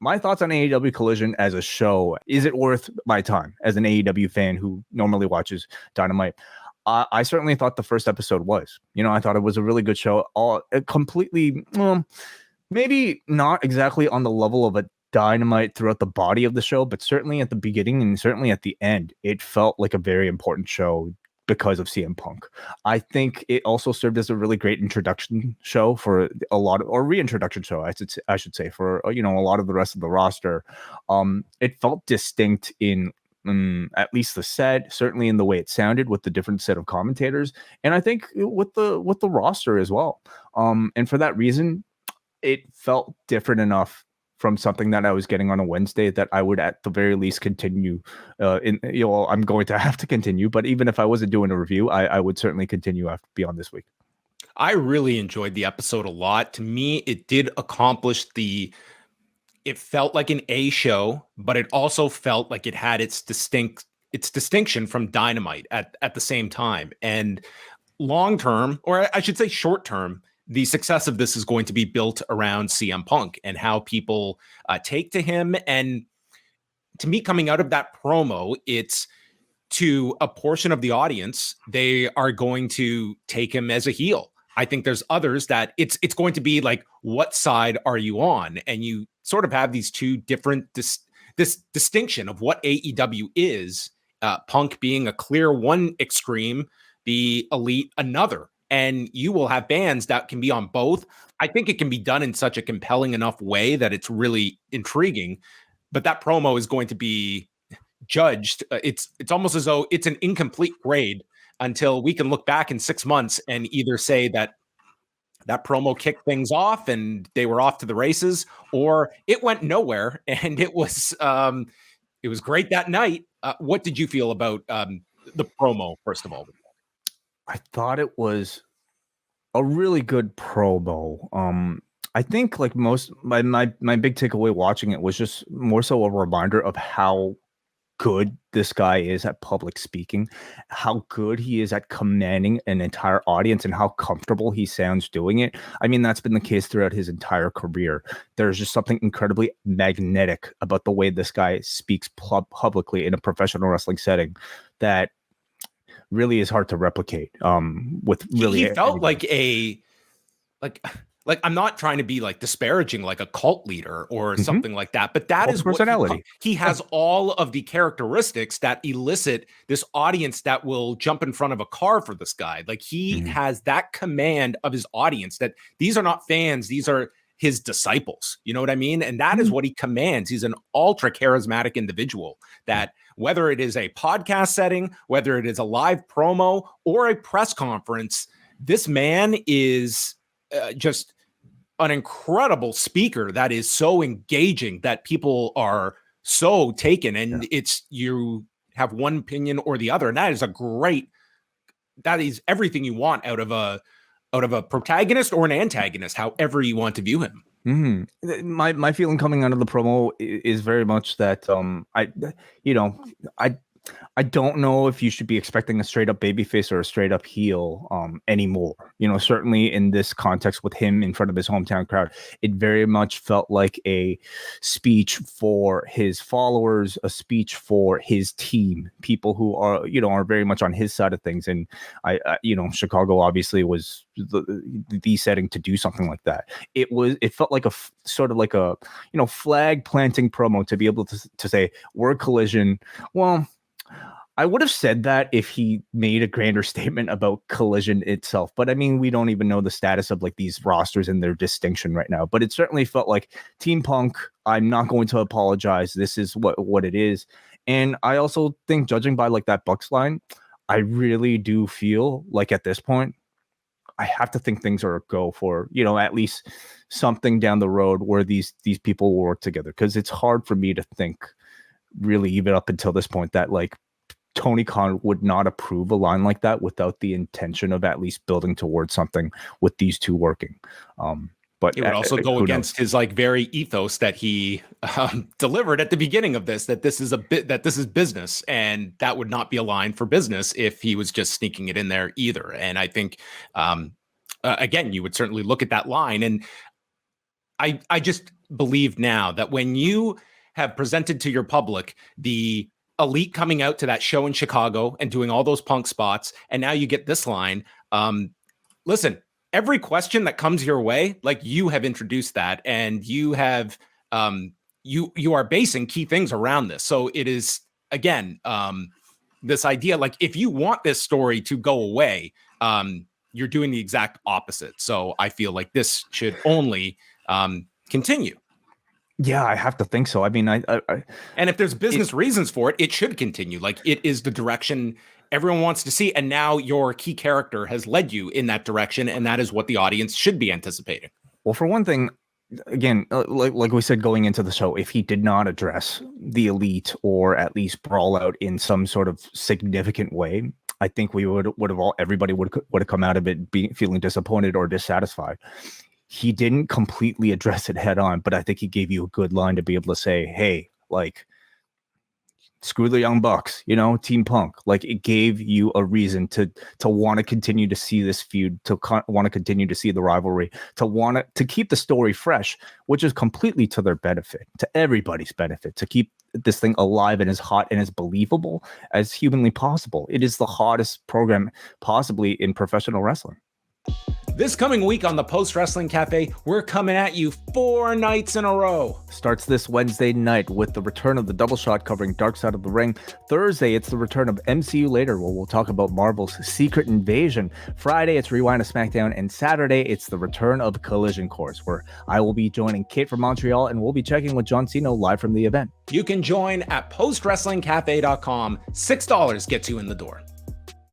my thoughts on AEW Collision as a show. Is it worth my time as an AEW fan who normally watches Dynamite? I certainly thought the first episode was. I thought it was a really good show. All completely, maybe not exactly on the level of a Dynamite throughout the body of the show, but certainly at the beginning and certainly at the end, it felt like a very important show because of CM Punk. I think it also served as a really great introduction show for a lot of, or reintroduction show, I should say, for a lot of the rest of the roster. It felt distinct in at least the set, certainly in the way it sounded with the different set of commentators, and I think with the roster as well. And for that reason, it felt different enough from something that I was getting on a Wednesday that I would at the very least continue. I'm going to have to continue, but even if I wasn't doing a review, I would certainly continue after beyond this week. I really enjoyed the episode a lot. To me, it did accomplish it felt like an A show, but it also felt like it had its distinction from Dynamite at the same time. And long term, or I should say short term, the success of this is going to be built around CM Punk and how people take to him. And to me, coming out of that promo, it's to a portion of the audience, they are going to take him as a heel. I think there's others that it's going to be like, what side are you on? And you sort of have these two different this distinction of what AEW is, Punk being a clear one extreme, the Elite another. And you will have bands that can be on both. I think it can be done in such a compelling enough way that it's really intriguing. But that promo is going to be judged. It's almost as though it's an incomplete grade until we can look back in 6 months and either say that promo kicked things off and they were off to the races, or it went nowhere and it was great that night. What did you feel about the promo, first of all? I thought it was a really good promo. I think like most my big takeaway watching it was just more so a reminder of how good this guy is at public speaking, how good he is at commanding an entire audience, and how comfortable he sounds doing it. I mean, that's been the case throughout his entire career. There's just something incredibly magnetic about the way this guy speaks publicly in a professional wrestling setting that really is hard to replicate. With really, he felt anybody. like I'm not trying to be like disparaging like a cult leader or something like that, but that is personality. He has all of the characteristics that elicit this audience that will jump in front of a car for this guy. Like he has that command of his audience that these are not fans, these are his disciples. You know what I mean? And that is what he commands. He's an ultra charismatic individual that whether it is a podcast setting, whether it is a live promo or a press conference, this man is just an incredible speaker that is so engaging that people are so taken, and it's, you have one opinion or the other. And that is everything you want out of a protagonist or an antagonist, however you want to view him. My feeling coming out of the promo is very much that I don't know if you should be expecting a straight up babyface or a straight up heel anymore. Certainly in this context with him in front of his hometown crowd, it very much felt like a speech for his followers, a speech for his team, people who are very much on his side of things. And Chicago obviously was the setting to do something like that. It felt like a sort of like a flag planting promo to be able to say we're Collision. Well, I would have said that if he made a grander statement about Collision itself, but I mean, we don't even know the status of like these rosters and their distinction right now. But it certainly felt like Team Punk. I'm not going to apologize. This is what it is. And I also think, judging by like that Bucks line, I really do feel like at this point, I have to think things are a go for, at least something down the road where these people will work together. Because it's hard for me to think really even up until this point that like Tony Khan would not approve a line like that without the intention of at least building towards something with these two working. But it would also go against his like very ethos that he delivered at the beginning of this, that this is business, and that would not be a line for business if he was just sneaking it in there either. And I think, again, you would certainly look at that line, and I just believe now that when you have presented to your public the Elite coming out to that show in Chicago and doing all those Punk spots, and now you get this line, listen, every question that comes your way, like, you have introduced that, and you have you are basing key things around this. So it is, again, this idea, like, if you want this story to go away, you're doing the exact opposite. So I feel like this should only continue. Yeah, I have to think so. I mean, and if there's business reasons for it, it should continue. Like, it is the direction everyone wants to see, and now your key character has led you in that direction, and that is what the audience should be anticipating. Well, for one thing, again, like we said going into the show, if he did not address the Elite or at least brawl out in some sort of significant way, I think we would have everybody would have come out of it feeling disappointed or dissatisfied. He didn't completely address it head on, but I think he gave you a good line to be able to say, hey, like, screw the Young Bucks, you know, Team Punk. Like, it gave you a reason to want to continue to see this feud, to want to continue to see the rivalry, to keep the story fresh, which is completely to their benefit, to everybody's benefit, to keep this thing alive and as hot and as believable as humanly possible. It is the hottest program possibly in professional wrestling. This coming week on the Post Wrestling Cafe, we're coming at you 4 nights in a row. Starts this Wednesday night with the return of the Double Shot covering Dark Side of the Ring. Thursday, it's the return of MCU Later, where we'll talk about Marvel's Secret Invasion. Friday, it's Rewind of SmackDown. And Saturday, it's the return of Collision Course, where I will be joining Kate from Montreal, and we'll be checking with John Cena live from the event. You can join at postwrestlingcafe.com. $6 gets you in the door.